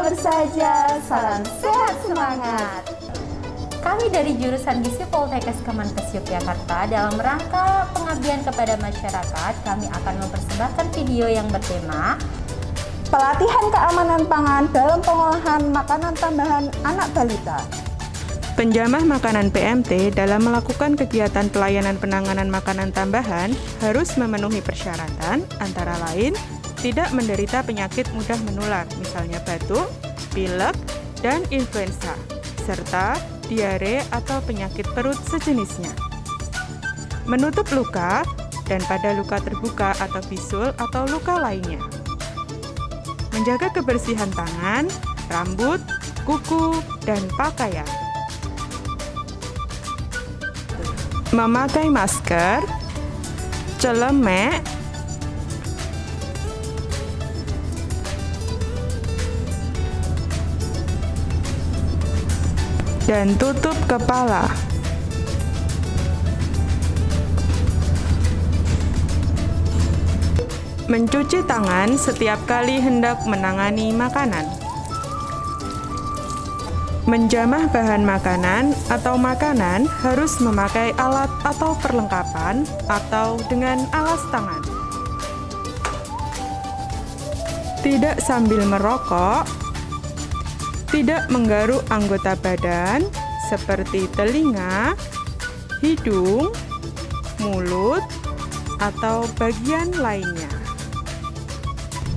bersahaja, salam sehat semangat. Kami dari jurusan Gizi Poltekkes Kemenkes Yogyakarta dalam rangka pengabdian kepada masyarakat, kami akan mempersembahkan video yang bertema pelatihan keamanan pangan dalam pengolahan makanan tambahan anak balita. Penjamah makanan PMT dalam melakukan kegiatan pelayanan penanganan makanan tambahan harus memenuhi persyaratan antara lain tidak menderita penyakit mudah menular, misalnya batuk, pilek, dan influenza, serta diare atau penyakit perut sejenisnya. Menutup luka dan pada luka terbuka atau bisul atau luka lainnya. Menjaga kebersihan tangan, rambut, kuku, dan pakaian. Memakai masker, celemek, dan tutup kepala. Mencuci tangan setiap kali hendak menangani makanan. Menjamah bahan makanan atau makanan harus memakai alat atau perlengkapan atau dengan alas tangan. Tidak sambil merokok. Tidak menggaruk anggota badan seperti telinga, hidung, mulut, atau bagian lainnya.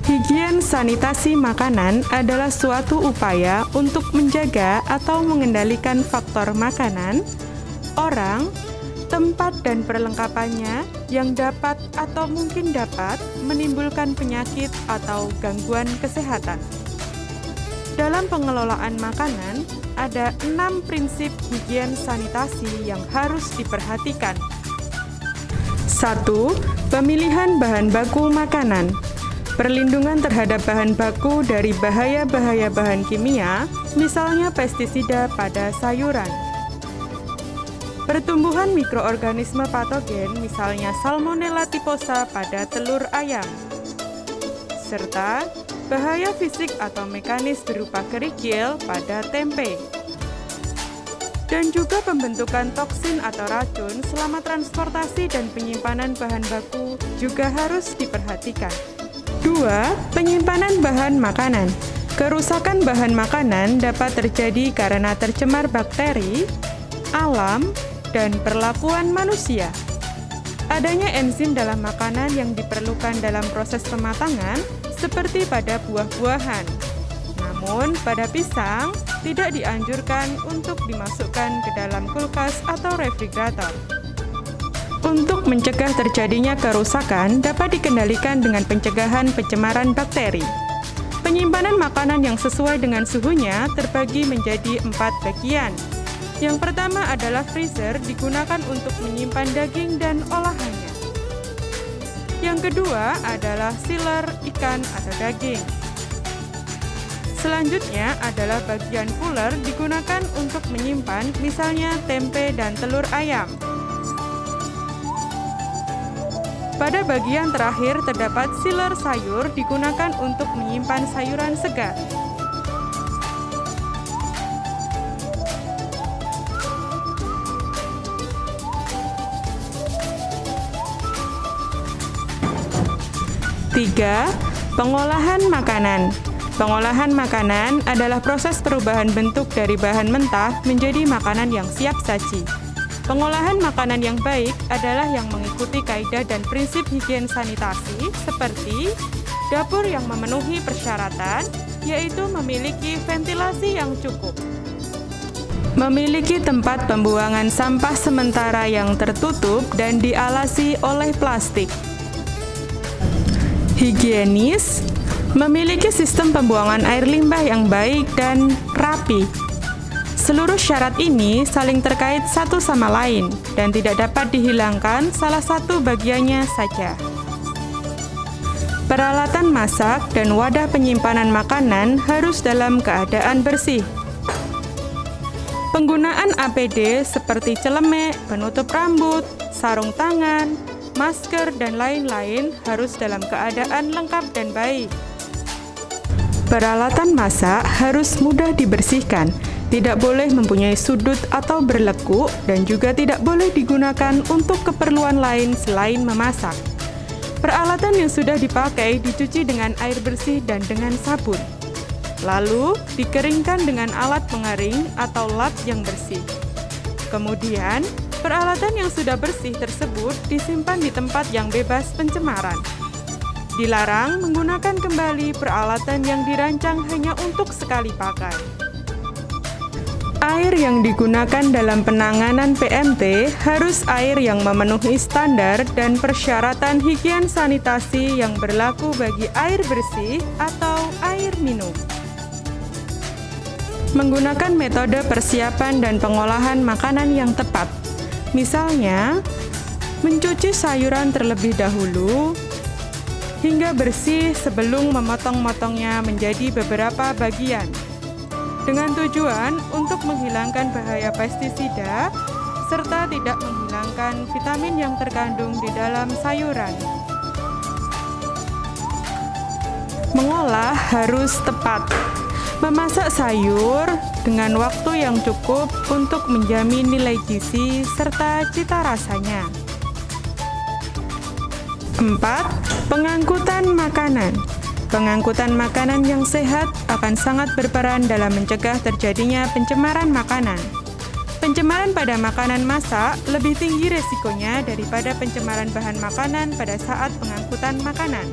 Higien sanitasi makanan adalah suatu upaya untuk menjaga atau mengendalikan faktor makanan, orang, tempat dan perlengkapannya yang dapat atau mungkin dapat menimbulkan penyakit atau gangguan kesehatan. Dalam pengelolaan makanan, ada 6 prinsip higien sanitasi yang harus diperhatikan. 1. Pemilihan bahan baku makanan. Perlindungan terhadap bahan baku dari bahaya-bahaya bahan kimia, misalnya pestisida pada sayuran. Pertumbuhan mikroorganisme patogen, misalnya Salmonella typhosa pada telur ayam. Serta bahaya fisik atau mekanis berupa kerikil pada tempe. Dan juga pembentukan toksin atau racun selama transportasi dan penyimpanan bahan baku juga harus diperhatikan. 2. Penyimpanan bahan makanan. Kerusakan bahan makanan dapat terjadi karena tercemar bakteri, alam, dan perlakuan manusia. Adanya enzim dalam makanan yang diperlukan dalam proses pematangan seperti pada buah-buahan. Namun, pada pisang tidak dianjurkan untuk dimasukkan ke dalam kulkas atau refrigerator. Untuk mencegah terjadinya kerusakan dapat dikendalikan dengan pencegahan pencemaran bakteri. Penyimpanan makanan yang sesuai dengan suhunya terbagi menjadi 4 bagian. Yang pertama adalah freezer, digunakan untuk menyimpan daging dan olahannya. Yang kedua adalah chiller ikan atau daging. Selanjutnya adalah bagian cooler, digunakan untuk menyimpan misalnya tempe dan telur ayam. Pada bagian terakhir terdapat chiller sayur, digunakan untuk menyimpan sayuran segar. Tiga, pengolahan makanan. Pengolahan makanan adalah proses perubahan bentuk dari bahan mentah menjadi makanan yang siap saji. Pengolahan makanan yang baik adalah yang mengikuti kaidah dan prinsip higien sanitasi seperti dapur yang memenuhi persyaratan, yaitu memiliki ventilasi yang cukup, memiliki tempat pembuangan sampah sementara yang tertutup dan dialasi oleh plastik, higienis, memiliki sistem pembuangan air limbah yang baik dan rapi. Seluruh syarat ini saling terkait satu sama lain dan tidak dapat dihilangkan salah satu bagiannya saja. Peralatan masak dan wadah penyimpanan makanan harus dalam keadaan bersih. Penggunaan APD seperti celemek, penutup rambut, sarung tangan, masker, dan lain-lain harus dalam keadaan lengkap dan baik. Peralatan masak harus mudah dibersihkan, tidak boleh mempunyai sudut atau berlekuk, dan juga tidak boleh digunakan untuk keperluan lain selain memasak. Peralatan yang sudah dipakai dicuci dengan air bersih dan dengan sabun. Lalu, dikeringkan dengan alat pengering atau lap yang bersih. Kemudian, peralatan yang sudah bersih tersebut disimpan di tempat yang bebas pencemaran. Dilarang menggunakan kembali peralatan yang dirancang hanya untuk sekali pakai. Air yang digunakan dalam penanganan PMT harus air yang memenuhi standar dan persyaratan higien sanitasi yang berlaku bagi air bersih atau air minum. Menggunakan metode persiapan dan pengolahan makanan yang tepat. Misalnya, mencuci sayuran terlebih dahulu hingga bersih sebelum memotong-motongnya menjadi beberapa bagian, dengan tujuan untuk menghilangkan bahaya pestisida serta tidak menghilangkan vitamin yang terkandung di dalam sayuran. Mengolah harus tepat. Memasak sayur dengan waktu yang cukup untuk menjamin nilai gizi serta cita rasanya. 4. Pengangkutan makanan. Pengangkutan makanan yang sehat akan sangat berperan dalam mencegah terjadinya pencemaran makanan. Pencemaran pada makanan masak lebih tinggi resikonya daripada pencemaran bahan makanan pada saat pengangkutan makanan.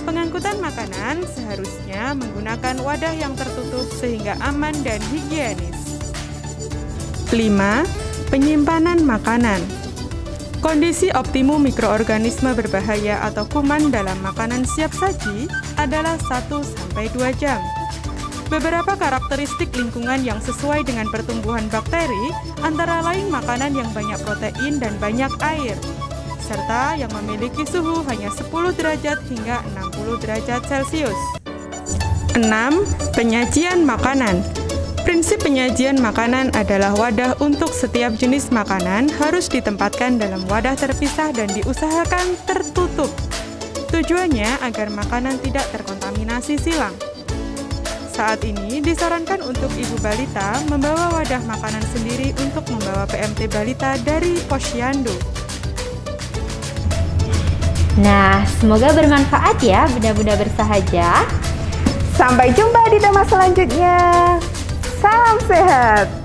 Pengangkutan makanan seharusnya menggunakan wadah yang tertutup sehingga aman dan higienis. 5. Penyimpanan makanan. Kondisi optimum mikroorganisme berbahaya atau kuman dalam makanan siap saji adalah 1-2 jam. Beberapa karakteristik lingkungan yang sesuai dengan pertumbuhan bakteri antara lain makanan yang banyak protein dan banyak air, serta yang memiliki suhu hanya 10 derajat hingga 60 derajat Celcius. 6. Penyajian makanan. Prinsip penyajian makanan adalah wadah untuk setiap jenis makanan harus ditempatkan dalam wadah terpisah dan diusahakan tertutup. Tujuannya agar makanan tidak terkontaminasi silang. Saat ini disarankan untuk ibu balita membawa wadah makanan sendiri untuk membawa PMT balita dari posyandu. Nah, semoga bermanfaat ya bunda-bunda bersahaja. Sampai jumpa di tema selanjutnya. Salam sehat.